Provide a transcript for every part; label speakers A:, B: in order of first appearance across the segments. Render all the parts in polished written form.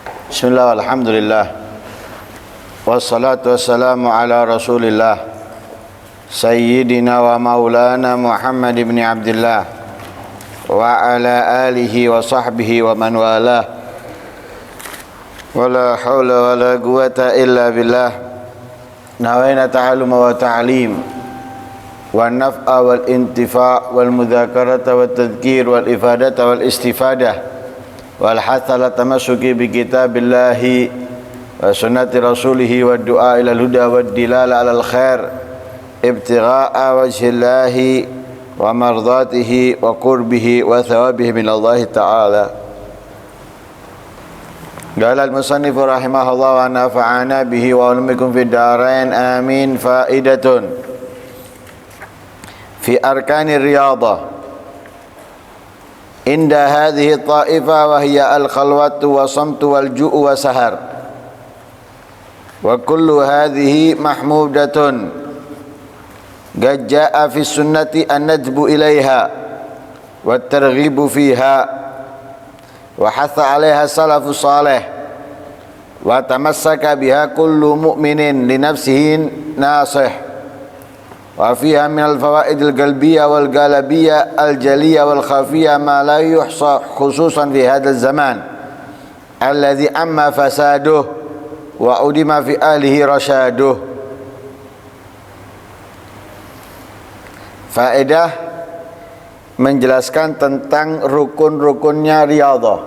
A: Bismillah, alhamdulillah, wassalatu wassalamu ala rasulillah Sayyidina wa maulana Muhammad ibn Abdullah wa ala alihi wa sahbihi wa man walah. Wala hawla wala quwata illa billah. Nawaina ta'alluma wa ta'lim wa naf'a wal intifa' wal mudzakarata wat tadhkir wal ifadata wal istifadah wal hatha ala tamassuki bi kitabillahi wa sunnati rasulihi wa du'a ila al-huda wa dilala ala al-khair ibtigha'a wajhillahi wa mardatihi wa qurbihi wa thawabihi min Allah ta'ala. Qala al-musannif rahimahullah wa nafa'ana bihi wa ulamikum fid darain amin. Faidatun fi arkanir riyadah inda hadhihi ta'ifa wa hiya al-khalwatu wa samtu wal ju'u wa sahar wa kullu hadhihi mahmudatun qad jaa'a fi sunnati an-nadbu ilaiha wa at-targhibu fiha wa hatha 'alaiha salafus salih wa tamassaka biha kullu mu'minin li nafsihi nasih wa fiha min al-fawaid al-qalbiyah wal galabiyah al-jaliyah wal khafiyah ma la yuhsa khususan fi hadha az-zaman alladhi amma fasaduh wa udima fi ahlihi rashaduh. Faedah menjelaskan tentang rukun-rukunnya riyadhah.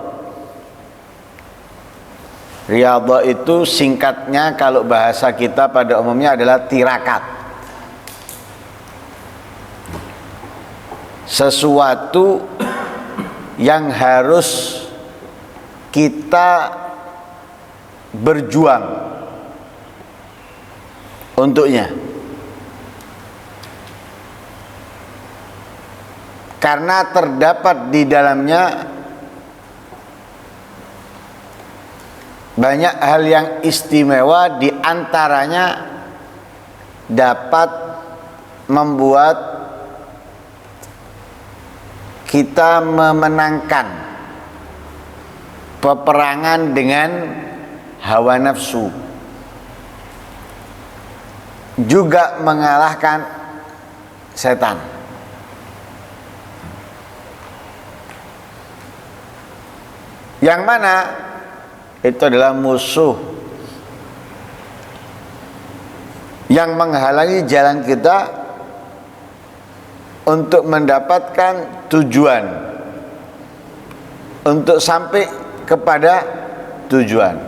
A: Riyadhah itu singkatnya kalau bahasa kita pada umumnya adalah tirakat. Sesuatu yang harus kita berjuang untuknya, karena terdapat di dalamnya banyak hal yang istimewa, di antaranya dapat membuat kita memenangkan peperangan dengan hawa nafsu, juga mengalahkan setan. Yang mana itu adalah musuh yang menghalangi jalan kita untuk mendapatkan tujuan, untuk sampai kepada tujuan.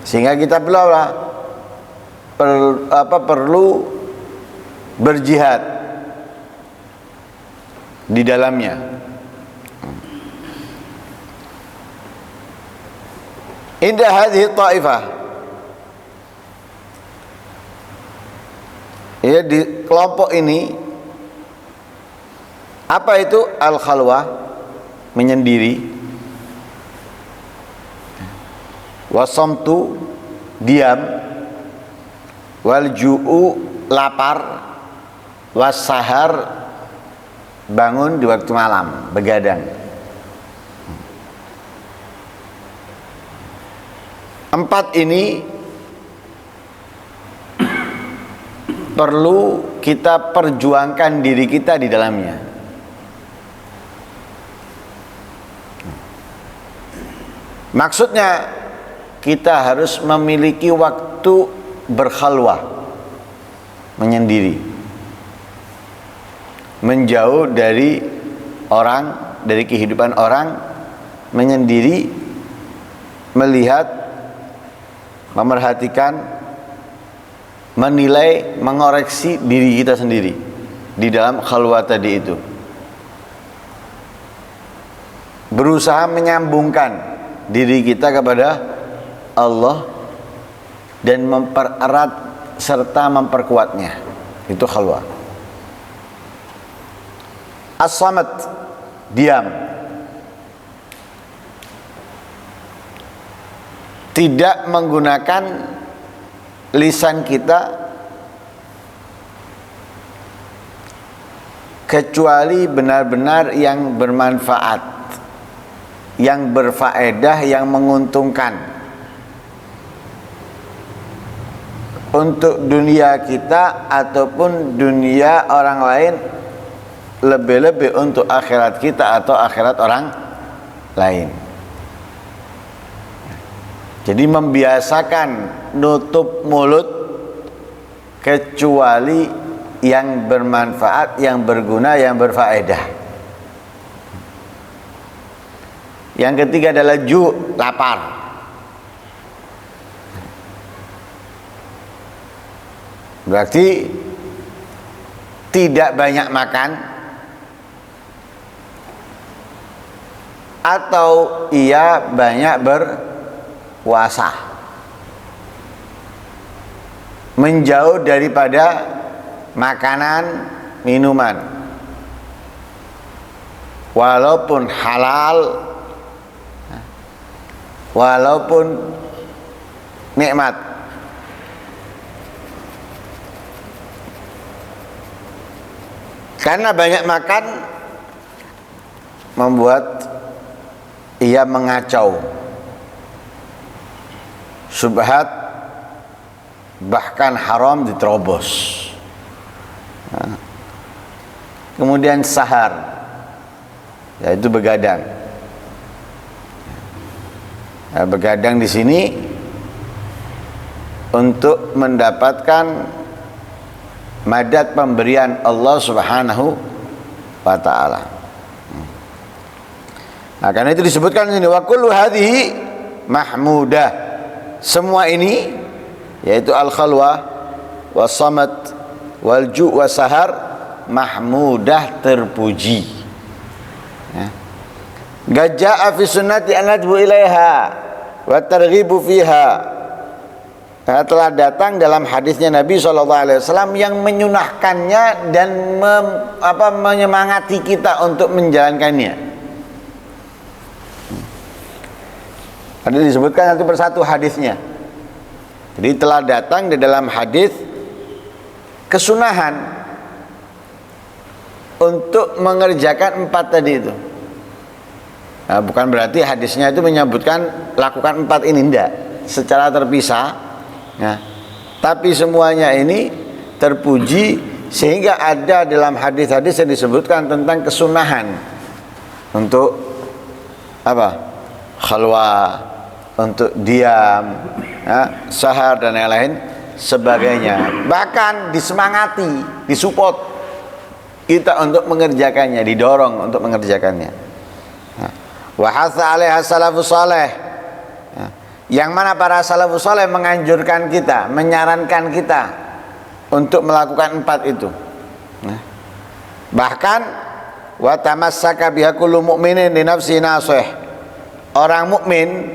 A: Sehingga kita perlu berjihad di dalamnya. Indah hadhihi ta'ifah, ya, di kelompok ini, apa itu al-khalwah, menyendiri, wasamtu, diam, wal ju'u, lapar, wasahar, bangun di waktu malam, begadang. Empat ini perlu kita perjuangkan diri kita di dalamnya. Maksudnya kita harus memiliki waktu berkhalwah, menyendiri, menjauh dari orang, dari kehidupan orang, menyendiri, melihat, memerhatikan, menilai, mengoreksi diri kita sendiri di dalam khalwah tadi itu. Berusaha menyambungkan diri kita kepada Allah dan mempererat serta memperkuatnya. Itu khalwah. As-samat, diam. Tidak menggunakan lisan kita kecuali benar-benar yang bermanfaat. yang berfaedah, yang menguntungkan untuk dunia kita ataupun dunia orang lain, lebih-lebih untuk akhirat kita atau akhirat orang lain. Jadi membiasakan nutup mulut kecuali yang bermanfaat, yang berguna, yang berfaedah. Yang ketiga adalah lapar. Berarti tidak banyak makan atau ia banyak berpuasa, menjauh daripada makanan, minuman, walaupun halal, walaupun nikmat. Karena banyak makan membuat ia mengacau, syubhat, bahkan haram diterobos. Kemudian sahar, yaitu begadang. Begadang di sini untuk mendapatkan madad pemberian Allah Subhanahu wa ta'ala. Nah, karena itu disebutkan ini wa kullu hadhihi mahmudah. Semua ini yaitu al-khalwah was-samat wal-ju' was-sahar mahmudah, terpuji. Ya. Gaja'a fi sunnati an nadbu ilaiha wa targhibu fiha. Telah datang dalam hadisnya Nabi SAW yang menyunahkannya dan menyemangati kita untuk menjalankannya. Ada disebutkan satu persatu hadisnya. Jadi telah datang di dalam hadis kesunahan untuk mengerjakan 4 tadi itu. Nah, bukan berarti hadisnya itu menyebutkan lakukan 4 ini, enggak, secara terpisah. Nah, tapi semuanya ini terpuji sehingga ada dalam hadis-hadis yang disebutkan tentang kesunahan untuk apa? Khalwah, untuk diam, ya, sahar dan lain-lain sebagainya. Bahkan disemangati, disupport kita untuk mengerjakannya, didorong untuk mengerjakannya. Wa hatha 'alaiha salafus saleh. Yang mana para salafus saleh menganjurkan kita, menyarankan kita untuk melakukan 4 itu. Bahkan wa tamassaka biha kullu mu'minin li nafsi nasih. Orang mukmin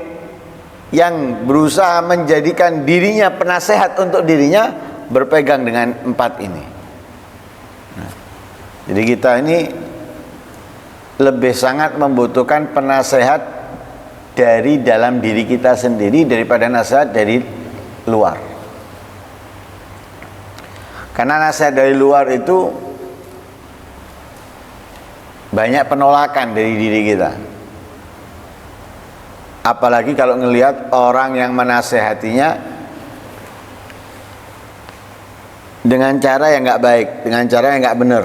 A: yang berusaha menjadikan dirinya penasehat untuk dirinya berpegang dengan 4 ini. Jadi kita ini lebih sangat membutuhkan penasehat dari dalam diri kita sendiri daripada nasihat dari luar. Karena nasihat dari luar itu banyak penolakan dari diri kita. Apalagi kalau ngelihat orang yang menasehatinya dengan cara yang nggak baik, dengan cara yang nggak benar.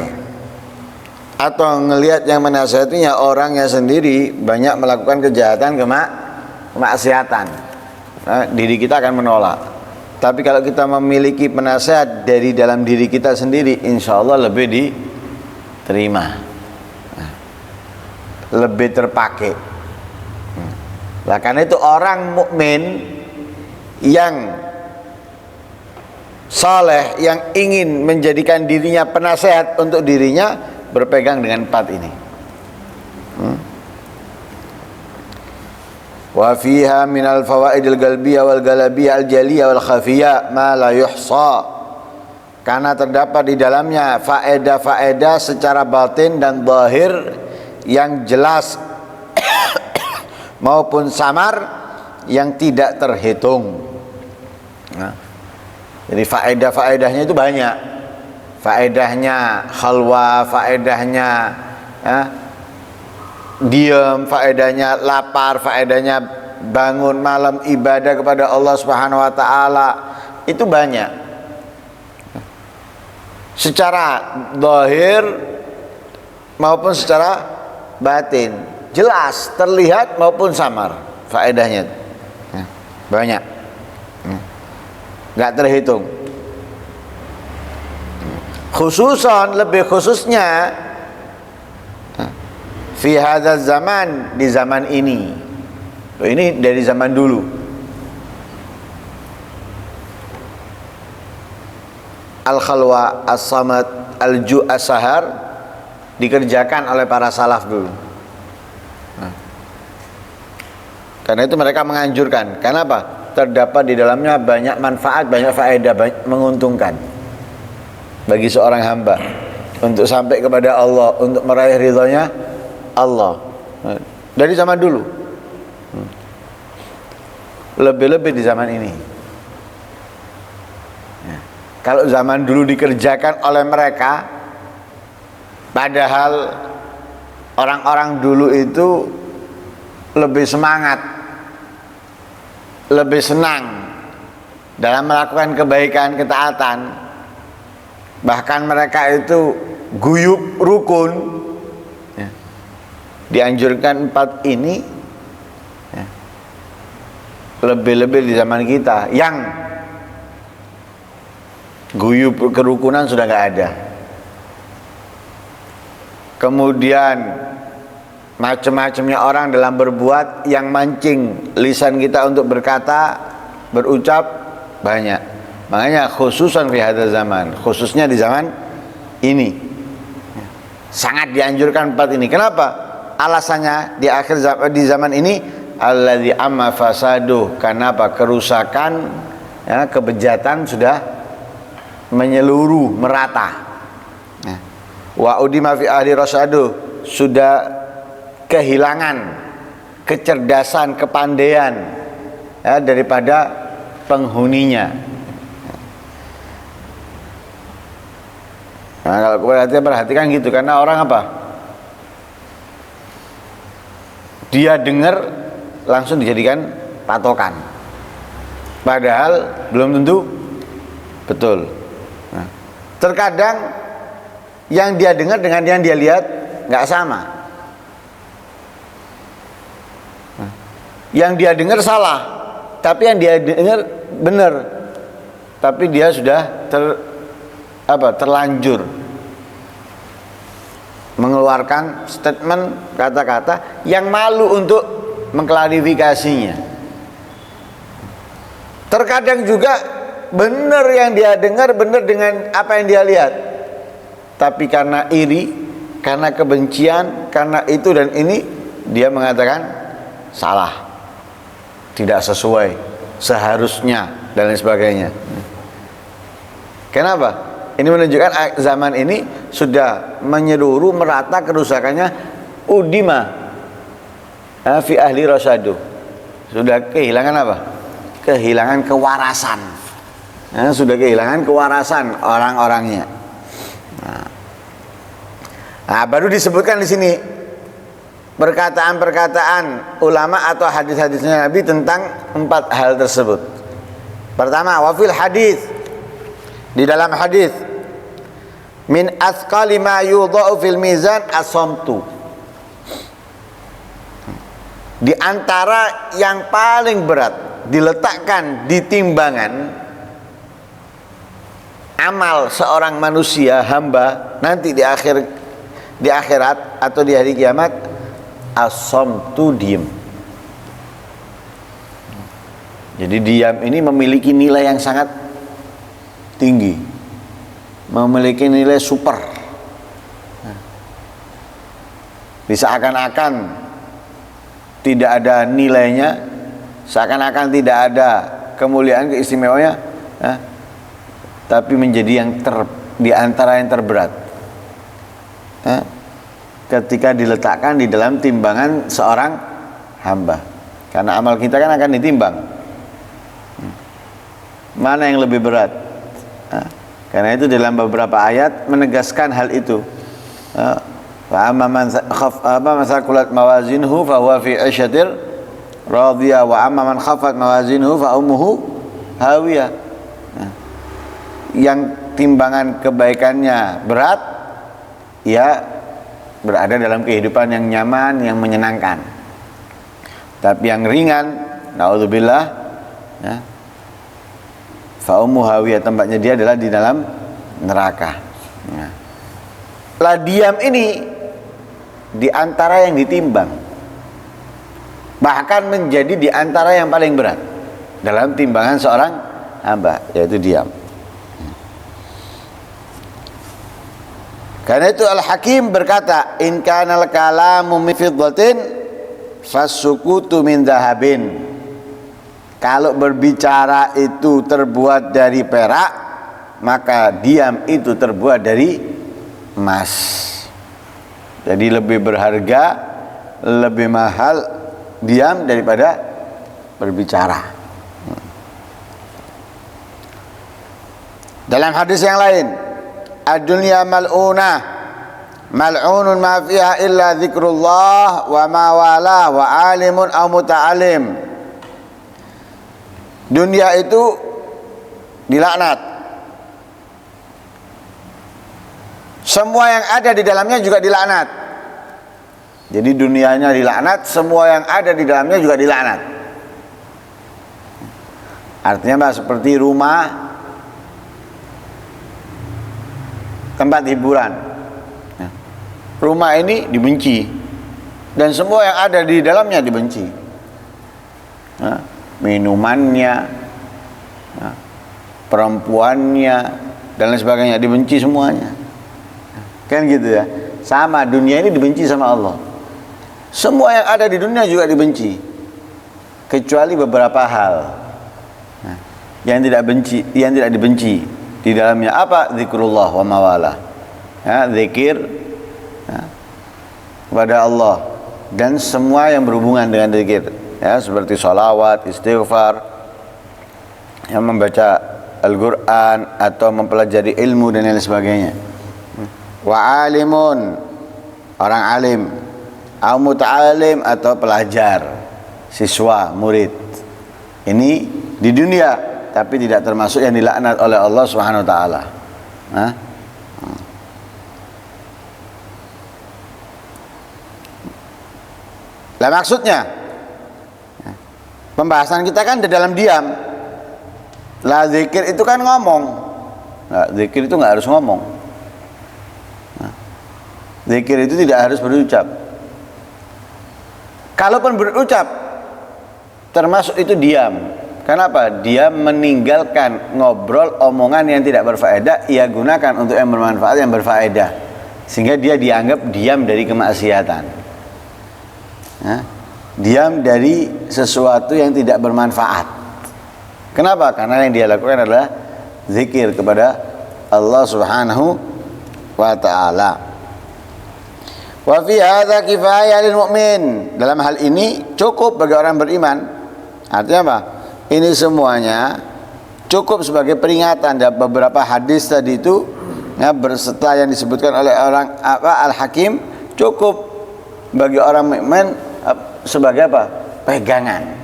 A: Atau ngelihat yang menasihatinya orangnya sendiri banyak melakukan kejahatan, kemaksiatan. Nah, diri kita akan menolak. Tapi kalau kita memiliki penasehat dari dalam diri kita sendiri, insya Allah lebih diterima, lebih terpakai. Nah, karena itu orang mukmin yang saleh, yang ingin menjadikan dirinya penasehat untuk dirinya, berpegang dengan 4 ini. Wa fiha minal fawaidil qalbiyah wal galabiyah al jaliyah wal khafiyah ma la yuhsa. Karena terdapat di dalamnya faedah-faedah secara batin dan zahir yang jelas maupun samar yang tidak terhitung. Nah, jadi faedah-faedahnya itu banyak. Faedahnya khalwah, faedahnya diam faedahnya, lapar faedahnya, bangun malam ibadah kepada Allah Subhanahu wa taala, itu banyak. Secara zahir maupun secara batin, jelas terlihat maupun samar faedahnya. Banyak. Enggak terhitung. Khususan, lebih khususnya fi hadzal zaman, di zaman ini. Ini dari zaman dulu. Al-khalwa, as-samad, al-ju' as-sahar dikerjakan oleh para salaf dulu. Karena itu mereka menganjurkan. Kenapa? Terdapat di dalamnya banyak manfaat, banyak faedah, menguntungkan bagi seorang hamba untuk sampai kepada Allah, untuk meraih ridhonya Allah. Dari zaman dulu, lebih-lebih di zaman ini. Kalau zaman dulu dikerjakan oleh mereka, padahal orang-orang dulu itu lebih semangat, lebih senang dalam melakukan kebaikan, ketaatan. Bahkan mereka itu guyub rukun. Dianjurkan 4 ini, lebih-lebih di zaman kita yang guyub kerukunan sudah nggak ada. Kemudian macam-macamnya orang dalam berbuat yang mancing lisan kita untuk berkata, berucap banyak. Makanya khususan fi hadzal zaman, khususnya di zaman ini, sangat dianjurkan 4 ini. Kenapa? Alasannya di zaman ini alladzi amma fasaduh, karena apa? Kerusakan, ya, kebejatan sudah menyeluruh, merata. Wa udima fi ahli rasyadu, sudah kehilangan kecerdasan, kepandaian, ya, daripada penghuninya. Nah, kalau perhatikan gitu, karena orang apa? Dia dengar langsung dijadikan patokan, padahal belum tentu betul. Nah, terkadang yang dia dengar dengan yang dia lihat nggak sama. Nah, yang dia dengar salah, tapi yang dia dengar benar. Tapi dia sudah terlanjur mengeluarkan statement, kata-kata yang malu untuk mengklarifikasinya. Terkadang juga benar yang dia dengar, benar dengan apa yang dia lihat, tapi karena iri, karena kebencian, karena itu dan ini, dia mengatakan salah, tidak sesuai, seharusnya, dan lain sebagainya. Kenapa? Ini menunjukkan zaman ini sudah menyeluruh, merata kerusakannya. Udima fi ahli rasyadu, sudah kehilangan apa? Kehilangan kewarasan. Sudah kehilangan kewarasan orang-orangnya. Nah, baru disebutkan di sini perkataan-perkataan ulama atau hadis-hadisnya Nabi tentang 4 hal tersebut. Pertama, wafil hadis, di dalam hadis, min asqali ma yudha'u fil mizan as-samtu. Di antara yang paling berat diletakkan di timbangan amal seorang manusia, hamba, nanti di akhirat atau di hari kiamat, as-samtu, diam. Jadi diam ini memiliki nilai yang sangat tinggi, memiliki nilai super. Bisa seakan-akan tidak ada nilainya, seakan-akan tidak ada kemuliaan, keistimewaannya, tapi menjadi yang di antara yang terberat ketika diletakkan di dalam timbangan seorang hamba. Karena amal kita kan akan ditimbang, mana yang lebih berat. Karena itu dalam beberapa ayat menegaskan hal itu. Fa amma man thaqulat mawazinuhu fa huwa fi 'ishatir radiyah wa amma man khaffat mawazinuhu fa ummuhu hawiyah. Nah, yang timbangan kebaikannya berat, ya berada dalam kehidupan yang nyaman, yang menyenangkan. Tapi yang ringan, naudzubillah, ya, fa ummuhu hawiyah, tempatnya dia adalah di dalam neraka. Nah, lah diam ini di antara yang ditimbang, bahkan menjadi di antara yang paling berat dalam timbangan seorang hamba, yaitu diam. Karena itu Al-Hakim berkata, in kanal kalamu min fiddatin fasukutu min dhahabin. Kalau berbicara itu terbuat dari perak, maka diam itu terbuat dari emas. Jadi lebih berharga, lebih mahal diam daripada berbicara. Dalam hadis yang lain, ad-dunya mal'unah, mal'unun ma fiha illa zikrullah wa ma walah wa alimun aw muta'alim. Dunia itu dilaknat. Semua yang ada di dalamnya juga dilaknat. Jadi dunianya dilaknat, semua yang ada di dalamnya juga dilaknat. Artinya apa? Seperti rumah, tempat hiburan. Rumah ini dibenci, dan semua yang ada di dalamnya dibenci. Minumannya, perempuannya, dan lain sebagainya dibenci semuanya. Kan gitu ya. Sama, dunia ini dibenci sama Allah. Semua yang ada di dunia juga dibenci, kecuali beberapa hal yang tidak dibenci di dalamnya. Apa? Zikrullah wa mawalah, zikir kepada Allah dan semua yang berhubungan dengan zikir, ya, seperti sholawat, istighfar, yang membaca Al-Quran atau mempelajari ilmu dan lain sebagainya. Wa alimun, orang alim, au muta'alim, atau pelajar, siswa, murid. Ini di dunia, tapi tidak termasuk yang dilaknat oleh Allah Subhanahu wa taala. Lah maksudnya, pembahasan kita kan di dalam diam. Lah zikir itu kan ngomong. Nah, zikir itu nggak harus ngomong. Zikir itu tidak harus berucap. Kalaupun berucap, termasuk itu diam. Kenapa? Dia meninggalkan ngobrol, omongan yang tidak berfaedah, ia gunakan untuk yang bermanfaat, yang berfaedah, sehingga dia dianggap diam dari kemaksiatan. Diam dari sesuatu yang tidak bermanfaat. Kenapa? Karena yang dia lakukan adalah zikir kepada Allah Subhanahu wa ta'ala. Wa fi hadza kifayah lil mu'min. Dalam hal ini cukup bagi orang beriman. Artinya apa? Ini semuanya cukup sebagai peringatan. Dan beberapa hadis tadi itu, ya, setelah yang disebutkan oleh orang Al-Hakim, cukup bagi orang mukmin sebagai apa? Pegangan.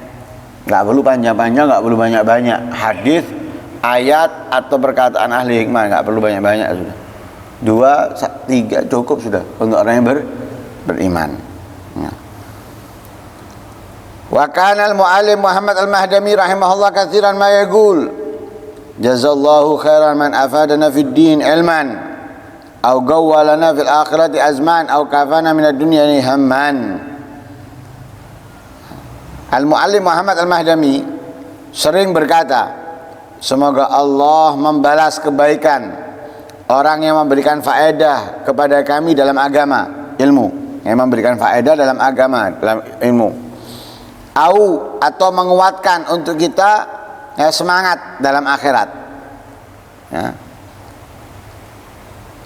A: Enggak perlu panjang-panjang, enggak perlu banyak-banyak hadis, ayat atau perkataan ahli hikmah, enggak perlu banyak-banyak, sudah. 2, 3 cukup sudah untuk orang yang beriman. Wa kana al-muallim Muhammad al-Mahdami rahimahullah katsiran ma yaqul jazallahu khairan man afadana fid din ilman aw gawwalana fil akhirati azman aw kafana min ad-dunya hamman. Al-muallim Muhammad al-Mahdami sering berkata, semoga Allah membalas kebaikan orang yang memberikan faedah kepada kami dalam agama, ilmu, yang memberikan faedah dalam agama, dalam ilmu, atau menguatkan untuk kita, ya, semangat dalam akhirat, ya,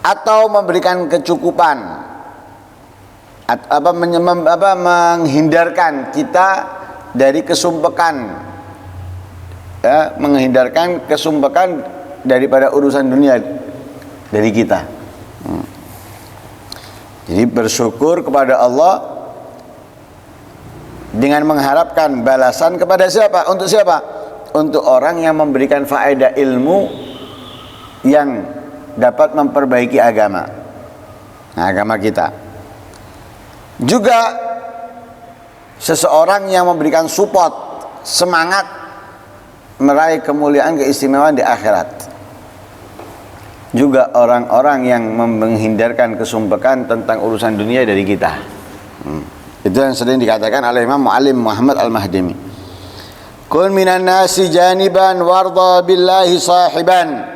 A: atau memberikan kecukupan, menghindarkan kita dari kesumpekan, ya, menghindarkan kesumpekan daripada urusan dunia dari kita. Jadi bersyukur kepada Allah dengan mengharapkan balasan kepada siapa? Untuk siapa? Untuk orang yang memberikan faedah ilmu yang dapat memperbaiki agama. Nah, agama kita. Juga seseorang yang memberikan support, semangat meraih kemuliaan, keistimewaan di akhirat. Juga orang-orang yang menghindarkan kesumpekan tentang urusan dunia dari kita. Itu yang sering dikatakan oleh Imam Muallim Muhammad Al-Mahdimi. Kun minan nasi janiban warda billahi sahiban.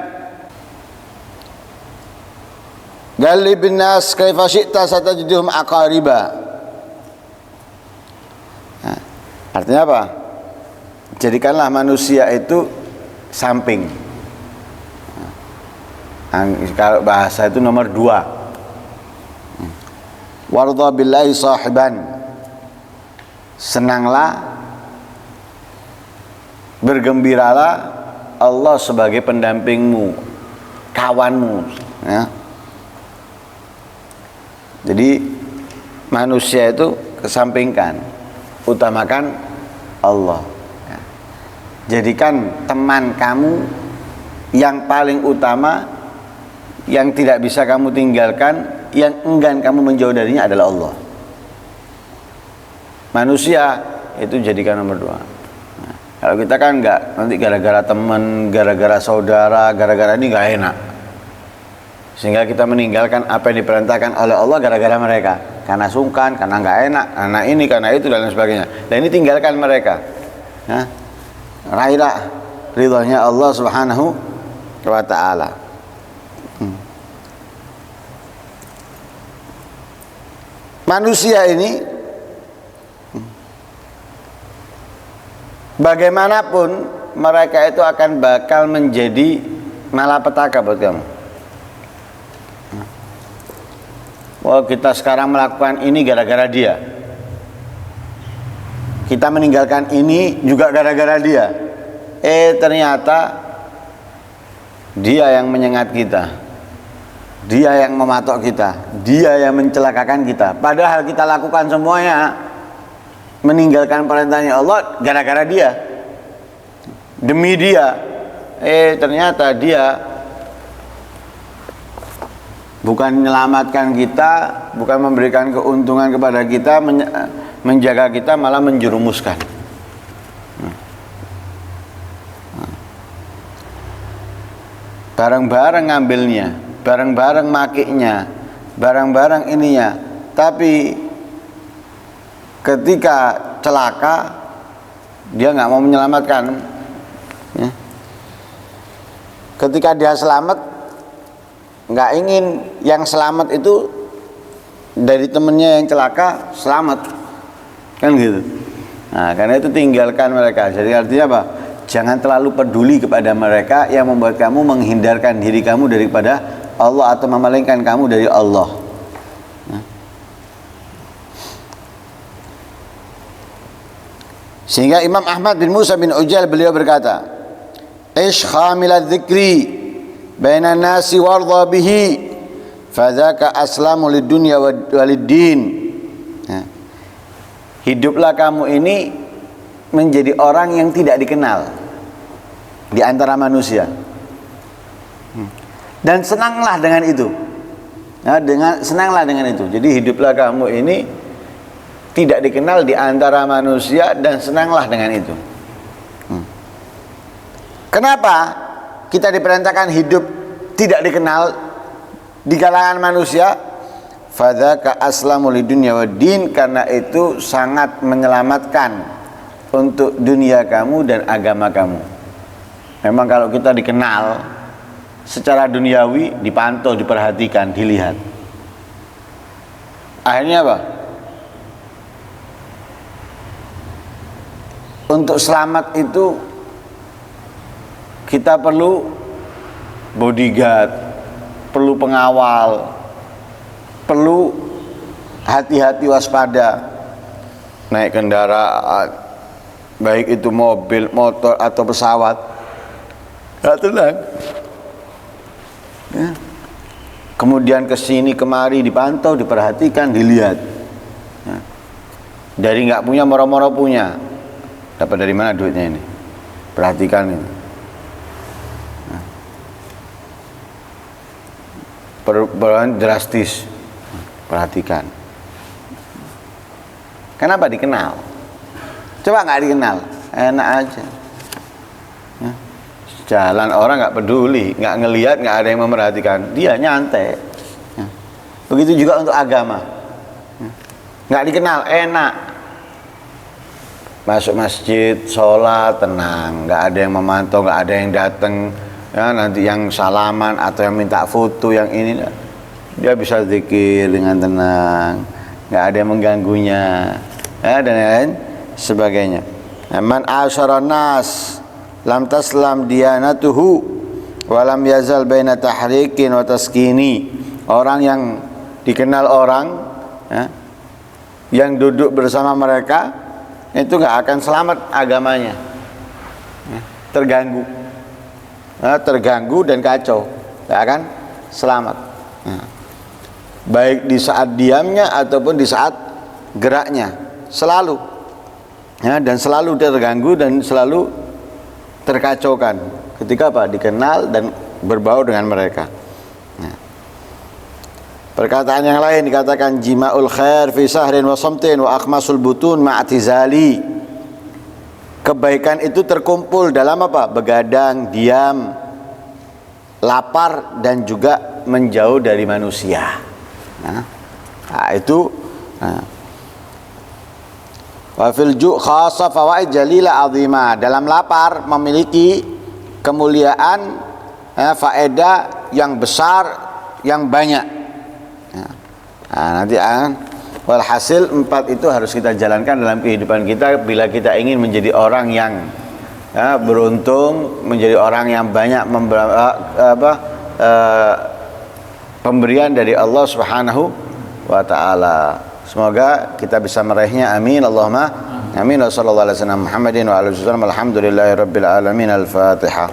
A: Galib bin nas kaifa syi'ta satajiduhum aqariba. Nah, artinya apa? Jadikanlah manusia itu samping. Kalau bahasa itu nomor 2. Warda billahi sahiban. Senanglah, bergembiralah Allah sebagai pendampingmu, kawanmu, ya. Jadi manusia itu kesampingkan, utamakan Allah, ya. Jadikan teman kamu yang paling utama, yang tidak bisa kamu tinggalkan, yang enggan kamu menjauh darinya adalah Allah. Manusia itu jadikan nomor 2. Nah, kalau kita kan enggak, nanti gara-gara teman, gara-gara saudara, gara-gara ini enggak enak, sehingga kita meninggalkan apa yang diperintahkan oleh Allah gara-gara mereka, karena sungkan, karena enggak enak, karena ini, karena itu, dan lain sebagainya. Dan ini tinggalkan mereka. Nah, raihlah ridhonya Allah Subhanahu wa ta'ala. Manusia ini bagaimanapun mereka itu akan bakal menjadi malapetaka buat kamu. Wah, kita sekarang melakukan ini gara-gara dia, kita meninggalkan ini juga gara-gara dia. Ternyata dia yang menyengat kita, dia yang mematok kita, dia yang mencelakakan kita. Padahal kita lakukan semuanya, meninggalkan perintahnya Allah gara-gara dia, demi dia. Ternyata dia bukan menyelamatkan kita, bukan memberikan keuntungan kepada kita, menjaga kita, malah menjerumuskan. Bareng-bareng ngambilnya, bareng-bareng makainya, bareng-bareng ininya, tapi ketika celaka dia nggak mau menyelamatkan, ya. Ketika dia selamat, nggak ingin yang selamat itu dari temennya yang celaka selamat, kan gitu. Nah, karena itu tinggalkan mereka. Jadi artinya apa? Jangan terlalu peduli kepada mereka yang membuat kamu menghindarkan diri kamu daripada Allah atau memalingkan kamu dari Allah. Sehingga Imam Ahmad bin Musa bin Ujal beliau berkata, "Ish khamilad dzikri bainan nasi warda bihi fadzaka aslamu lidunya waliddin." Hiduplah kamu ini menjadi orang yang tidak dikenal di antara manusia, dan senanglah dengan itu. Senanglah dengan itu. Jadi hiduplah kamu ini tidak dikenal di antara manusia dan senanglah dengan itu. Kenapa kita diperintahkan hidup tidak dikenal di kalangan manusia? Fadzaka aslamu lidunya waddin, karena itu sangat menyelamatkan untuk dunia kamu dan agama kamu. Memang kalau kita dikenal secara duniawi, dipantau, diperhatikan, dilihat, akhirnya apa? Untuk selamat itu kita perlu bodyguard, perlu pengawal, perlu hati-hati, waspada naik kendaraan, baik itu mobil, motor atau pesawat, nggak tenang, ya. kemudian ke sini kemari dipantau, diperhatikan, dilihat. Ya. Dari nggak punya moro-moro punya. Dapat dari mana duitnya ini? Perhatikan ini. Ya. Perubahan drastis. Perhatikan. Kenapa dikenal? Coba nggak dikenal, enak aja. Ya. Jalan orang nggak peduli, nggak ngelihat, nggak ada yang memerhatikan, dia nyantai. Ya. Begitu juga untuk agama, ya. Nggak dikenal, enak. Masuk masjid, sholat, tenang, nggak ada yang memantau, nggak ada yang datang. Ya, nanti yang salaman atau yang minta foto, yang ini, dia bisa zikir dengan tenang, nggak ada yang mengganggunya, ya, dan lain sebagainya. Man asyara nas lam taslam diyanatuhu wa lam yazal baina tahrikin wa taskini. Orang yang dikenal orang, ya, yang duduk bersama mereka itu nggak akan selamat agamanya, ya, terganggu, ya, terganggu dan kacau, nggak akan selamat, ya. Baik di saat diamnya ataupun di saat geraknya, selalu, ya, dan selalu terganggu dan selalu terkacaukan ketika apa? Dikenal dan berbau dengan mereka. Nah. Perkataan yang lain dikatakan jima'ul khair fi sahrin wa samtin wa akhmasul butun ma'tizali. Kebaikan itu terkumpul dalam apa? Begadang, diam, lapar, dan juga menjauh dari manusia. Nah, itu wa fil ju' khassa fawaid jalila azima. Dalam lapar memiliki kemuliaan, faedah yang besar, yang banyak. Nah, nanti walhasil 4 itu harus kita jalankan dalam kehidupan kita bila kita ingin menjadi orang yang, ya, beruntung, menjadi orang yang banyak pemberian dari Allah Subhanahu wa taala. Semoga kita bisa meraihnya. Amin. Allahumma amin. Wassallallahu alaihi wasallam Muhammadin wa alihi wasallam. Alhamdulillahirabbil alamin. Al-Fatihah.